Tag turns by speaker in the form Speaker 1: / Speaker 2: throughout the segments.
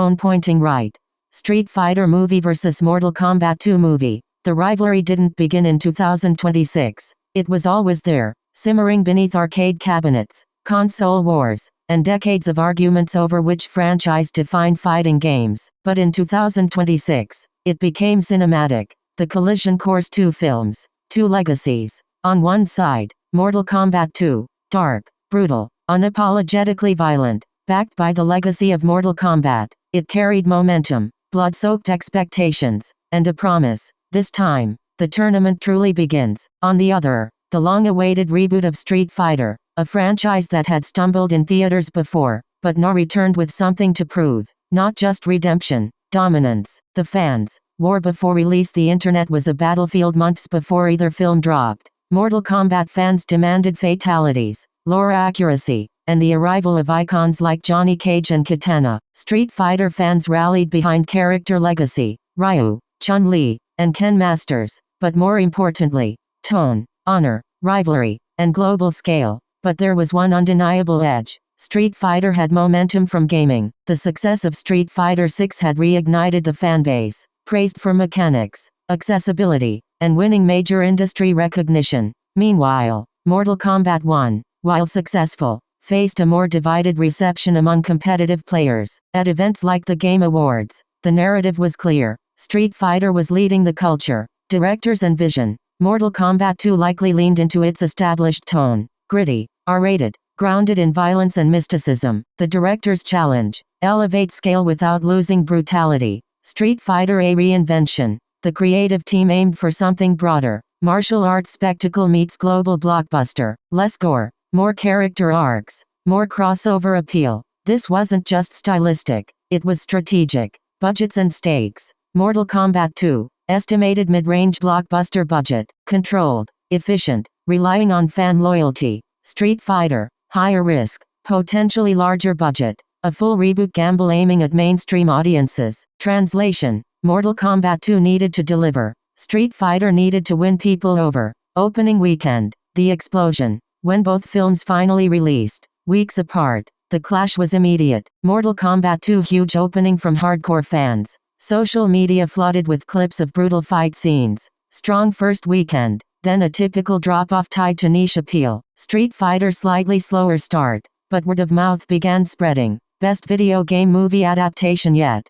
Speaker 1: Tone pointing right. Street Fighter movie vs Mortal Kombat 2 movie. The rivalry didn't begin in 2026. It was always there, simmering beneath arcade cabinets, console wars, and decades of arguments over which franchise defined fighting games. But in 2026, it became cinematic. The collision course: two films, two legacies. On one side, Mortal Kombat 2, dark, brutal, unapologetically violent, backed by the legacy of Mortal Kombat. It carried momentum, blood-soaked expectations, and a promise. This time, the tournament truly begins. On the other, the long-awaited reboot of Street Fighter, a franchise that had stumbled in theaters before, but now returned with something to prove. Not just redemption, dominance. The fans' war before release. The internet was a battlefield months before either film dropped. Mortal Kombat fans demanded fatalities, lore accuracy, and the arrival of icons like Johnny Cage and Kitana. Street Fighter fans rallied behind character legacy, Ryu, Chun-Li, and Ken Masters, but more importantly, tone, honor, rivalry, and global scale. But there was one undeniable edge. Street Fighter had momentum from gaming. The success of Street Fighter 6 had reignited the fanbase, praised for mechanics, accessibility, and winning major industry recognition. Meanwhile, Mortal Kombat 1, while successful, faced a more divided reception among competitive players. At events like the Game Awards, the narrative was clear. Street Fighter was leading the culture, directors and vision. Mortal Kombat 2 likely leaned into its established tone, gritty, R-rated, grounded in violence and mysticism. The director's challenge: elevate scale without losing brutality. Street Fighter: a reinvention. The creative team aimed for something broader. Martial arts spectacle meets global blockbuster. Less gore, more character arcs, more crossover appeal. This wasn't just stylistic, it was strategic. Budgets and stakes. Mortal Kombat 2, estimated mid-range blockbuster budget, controlled, efficient, relying on fan loyalty. Street Fighter, higher risk, potentially larger budget, a full reboot gamble aiming at mainstream audiences. Translation: Mortal Kombat 2 needed to deliver. Street Fighter needed to win people over. Opening weekend, the explosion. When both films finally released, weeks apart, the clash was immediate. Mortal Kombat 2 huge opening from hardcore fans. Social media flooded with clips of brutal fight scenes. Strong first weekend, then a typical drop-off tied to niche appeal. Street Fighter slightly slower start, but word of mouth began spreading. Best video game movie adaptation yet.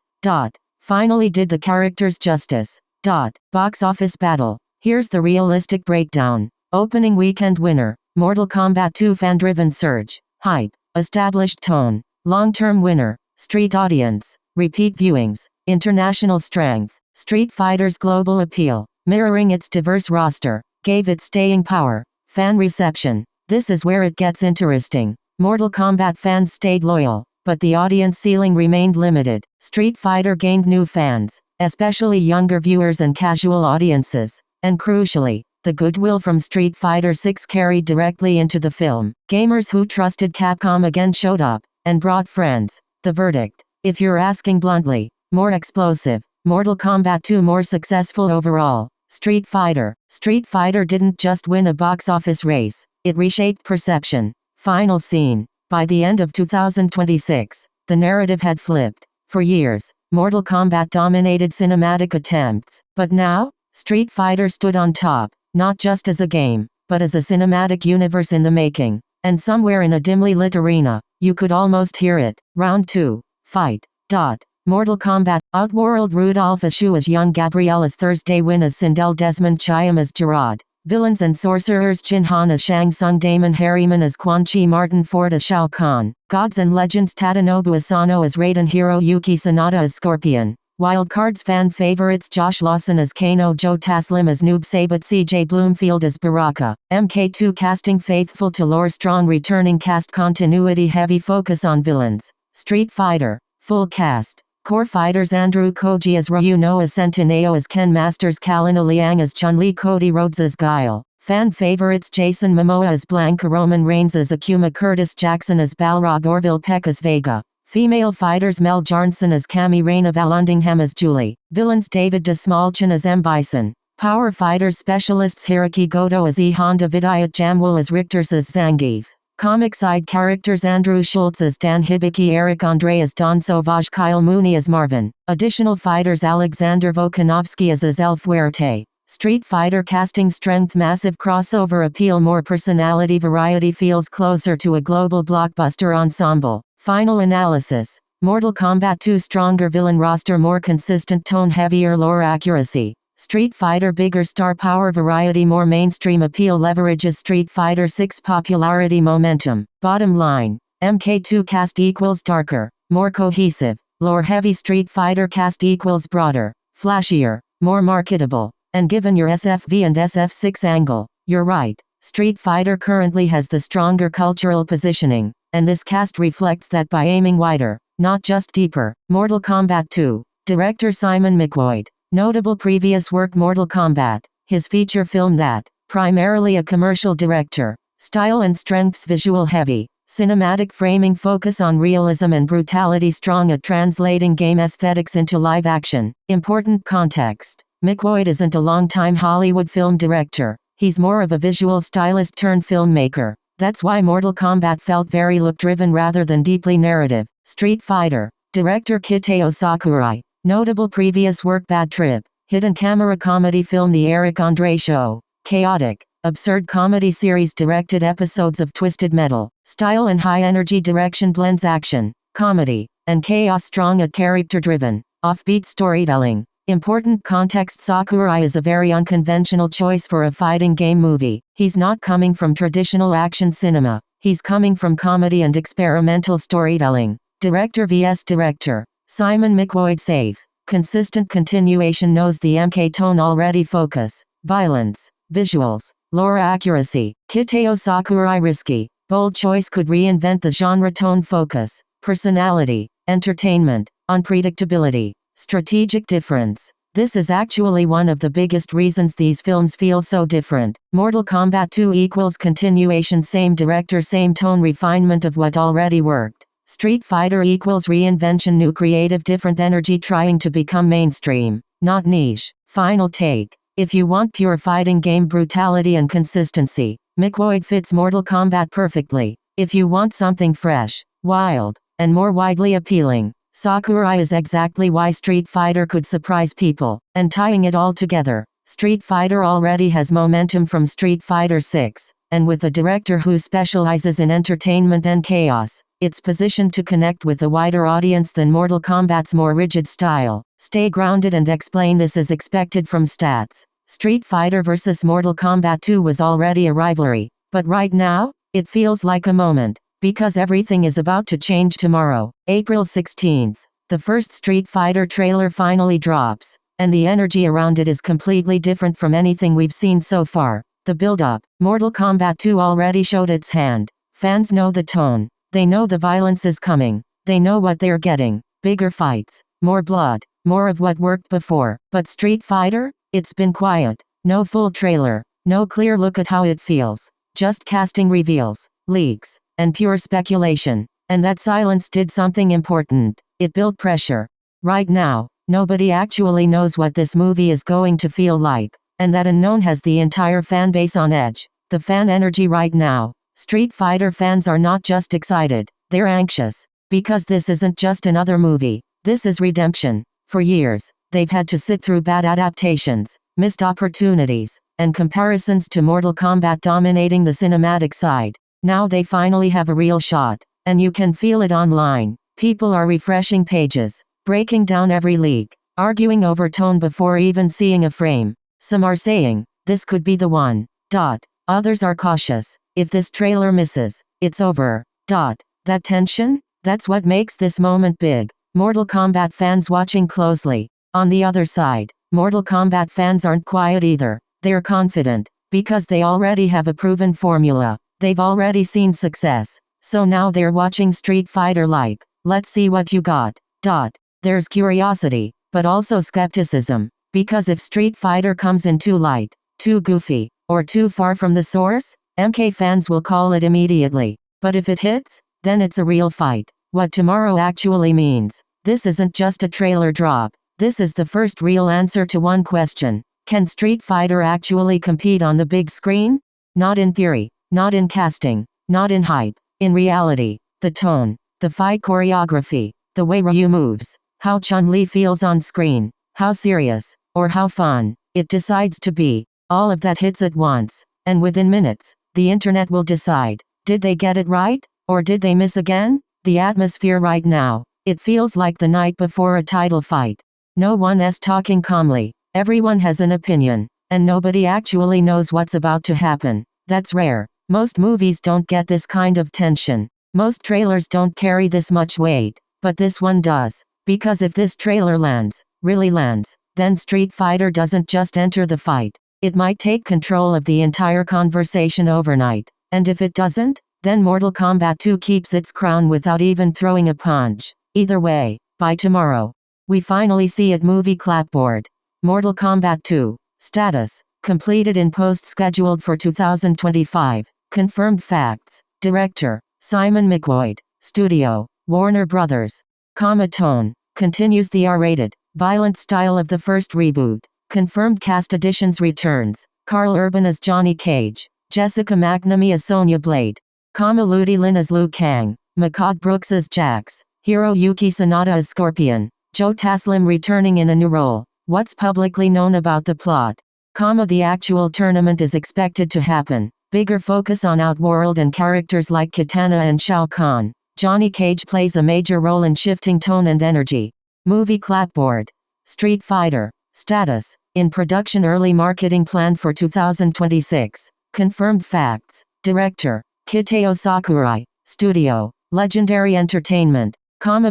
Speaker 1: Finally did the characters justice. Box office battle. Here's the realistic breakdown. Opening weekend winner, Mortal Kombat 2 fan-driven surge. Hype, established tone. Long-term winner, street audience, repeat viewings. International strength. Street Fighter's global appeal, mirroring its diverse roster, gave it staying power. Fan reception. This is where it gets interesting. Mortal Kombat fans stayed loyal, but the audience ceiling remained limited. Street Fighter gained new fans, especially younger viewers and casual audiences. And crucially, the goodwill from Street Fighter 6 carried directly into the film. Gamers who trusted Capcom again showed up, and brought friends. The verdict: if you're asking bluntly, more explosive. Mortal Kombat 2 more successful overall. Street Fighter. Street Fighter didn't just win a box office race, it reshaped perception. Final scene. By the end of 2026, the narrative had flipped. For years, Mortal Kombat dominated cinematic attempts. But now, Street Fighter stood on top, not just as a game, but as a cinematic universe in the making. And somewhere in a dimly lit arena, you could almost hear it. Round 2. Fight. Mortal Kombat. Outworld: Rudolph as Shu as young Gabriel as Thursday Win as Sindel, Desmond Chiam as Gerard. Villains and sorcerers: Chin Han as Shang Tsung, Damon Harriman as Quan Chi, Martin Ford as Shao Kahn. Gods and Legends: Tadanobu Asano as Raiden, Hiroyuki Sanada as Scorpion. Wildcards: fan favorites: Josh Lawson as Kano, Joe Taslim as Noob Sabat, CJ Bloomfield as Baraka. MK2 casting faithful to lore, strong returning cast continuity, heavy focus on villains. Street Fighter, full cast. Core fighters: Andrew Koji as Ryu, Noah Centineo as Ken Masters, Kalina Liang as Chun-Li, Cody Rhodes as Guile. Fan favorites: Jason Momoa as Blanca, Roman Reigns as Akuma, Curtis Jackson as Balrog, Orville Peck as Vega. Female fighters: Mel Jarnson as Cammy, Raina Valundingham as Julie. Villains: David Desmalchin as M. Bison. Power fighters specialists: Hiraki Goto as E. Honda, Vidayat Jamwal as Richter as Zangief. Comic side characters: Andrew Schultz as Dan Hibiki, Eric Andre as Don Sauvage, Kyle Mooney as Marvin. Additional fighters: Alexander Volkanovsky as El Fuerte. Street Fighter casting strength: massive crossover appeal, more personality, variety, feels closer to a global blockbuster ensemble. Final analysis: Mortal Kombat 2 stronger villain roster, more consistent tone, heavier lore accuracy. Street Fighter bigger star power, variety, more mainstream appeal, leverages Street Fighter 6 popularity momentum. Bottom line: MK2 cast equals darker, more cohesive, lore heavy. Street Fighter cast equals broader, flashier, more marketable. And given your SFV and SF6 angle, you're right. Street Fighter currently has the stronger cultural positioning, and this cast reflects that by aiming wider, not just deeper. Mortal Kombat 2. Director Simon McQuoid. Notable previous work: Mortal Kombat, his feature film that, primarily a commercial director. Style and strengths: visual heavy, cinematic framing, focus on realism and brutality, strong at translating game aesthetics into live action. Important context: McQuoid isn't a long-time Hollywood film director, he's more of a visual stylist turned filmmaker. That's why Mortal Kombat felt very look-driven rather than deeply narrative. Street Fighter. Director Kitao Sakurai. Notable previous work: Bad Trip, hidden camera comedy film The Eric Andre Show, chaotic, absurd comedy series, directed episodes of Twisted Metal. Style and high-energy direction blends action, comedy, and chaos, strong at character-driven, offbeat storytelling. Important context: Sakurai is a very unconventional choice for a fighting game movie. He's not coming from traditional action cinema, he's coming from comedy and experimental storytelling. Director vs. Director. Simon McQuoid. Safe, consistent continuation, knows the MK tone already. Focus, violence, visuals, lore accuracy. Kitao Sakurai. Risky, bold choice, could reinvent the genre. Tone, focus, personality, entertainment, unpredictability, strategic difference. This is actually one of the biggest reasons these films feel so different. Mortal Kombat 2 equals continuation, same director, same tone, refinement of what already worked. Street Fighter equals reinvention, new creative, different energy, trying to become mainstream, not niche. Final take: if you want pure fighting game brutality and consistency, McQuoid fits Mortal Kombat perfectly. If you want something fresh, wild, and more widely appealing, Sakurai is exactly why Street Fighter could surprise people. And tying it all together, Street Fighter already has momentum from Street Fighter 6, and with a director who specializes in entertainment and chaos, it's positioned to connect with a wider audience than Mortal Kombat's more rigid style. Stay grounded and explain this as expected from stats. Street Fighter vs. Mortal Kombat 2 was already a rivalry, but right now, it feels like a moment, because everything is about to change tomorrow. April 16th, the first Street Fighter trailer finally drops, and the energy around it is completely different from anything we've seen so far. The build-up: Mortal Kombat 2 already showed its hand. Fans know the tone. They know the violence is coming. They know what they're getting. Bigger fights, more blood, more of what worked before. But Street Fighter? It's been quiet. No full trailer. No clear look at how it feels. Just casting reveals, leaks, and pure speculation. And that silence did something important. It built pressure. Right now, nobody actually knows what this movie is going to feel like. And that unknown has the entire fan base on edge. The fan energy right now. Street Fighter fans are not just excited, they're anxious. Because this isn't just another movie, this is redemption. For years, they've had to sit through bad adaptations, missed opportunities, and comparisons to Mortal Kombat dominating the cinematic side. Now they finally have a real shot, and you can feel it online. People are refreshing pages, breaking down every leak, arguing over tone before even seeing a frame. Some are saying, this could be the one. Others are cautious. If this trailer misses, it's over. That tension? That's what makes this moment big. Mortal Kombat fans watching closely. On the other side, Mortal Kombat fans aren't quiet either. They're confident, because they already have a proven formula. They've already seen success. So now they're watching Street Fighter like, let's see what you got. There's curiosity, but also skepticism. Because if Street Fighter comes in too light, too goofy, or too far from the source, MK fans will call it immediately. But if it hits, then it's a real fight. What tomorrow actually means. This isn't just a trailer drop. This is the first real answer to one question. Can Street Fighter actually compete on the big screen? Not in theory, not in casting, Not in hype. In reality. The tone. The fight choreography. The way Ryu moves. How Chun-Li feels on screen. How serious. Or how fun. It decides to be. All of that hits at once. And within minutes. The internet will decide. Did they get it right? Or did they miss again? The atmosphere right now. It feels like the night before a title fight. No one is talking calmly. Everyone has an opinion. And nobody actually knows what's about to happen. That's rare. Most movies don't get this kind of tension. Most trailers don't carry this much weight. But this one does. Because if this trailer lands, really lands, then Street Fighter doesn't just enter the fight. It might take control of the entire conversation overnight. And if it doesn't, then Mortal Kombat 2 keeps its crown without even throwing a punch. Either way, by tomorrow, we finally see it. Movie clapboard. Mortal Kombat 2. Status. Completed in post, scheduled for 2025. Confirmed facts. Director. Simon McQuoid. Studio. Warner Brothers. Tone. Continues the R-rated, violent style of the first reboot. Confirmed cast additions. Returns. Carl Urban as Johnny Cage. Jessica McNamee as Sonya Blade. Ludi Lin as Liu Kang. Makad Brooks as Jax. Hiroyuki Sanada as Scorpion. Joe Taslim returning in a new role. What's publicly known about the plot? The actual tournament is expected to happen. Bigger focus on Outworld and characters like Kitana and Shao Kahn. Johnny Cage plays a major role in shifting tone and energy. Movie clapboard. Street Fighter. Status. In production. Early marketing planned for 2026. Confirmed facts. Director. Kitao Sakurai. Studio. Legendary Entertainment.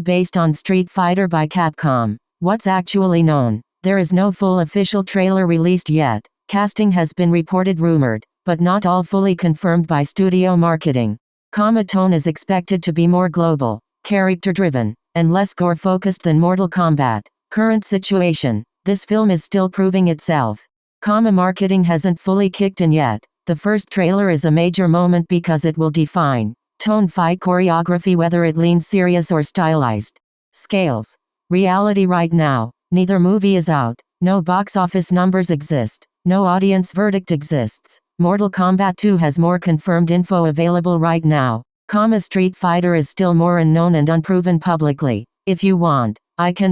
Speaker 1: Based on Street Fighter by Capcom. What's actually known? There is no full official trailer released yet. Casting has been reported, rumored, but not all fully confirmed by studio marketing. Tone is expected to be more global, character-driven, and less gore-focused than Mortal Kombat. Current situation. This film is still proving itself. Marketing hasn't fully kicked in yet. The first trailer is a major moment because it will define tone, fight choreography, whether it leans serious or stylized. Scales. Reality right now. Neither movie is out. No box office numbers exist. No audience verdict exists. Mortal Kombat 2 has more confirmed info available right now. Street Fighter is still more unknown and unproven publicly. If you want, I can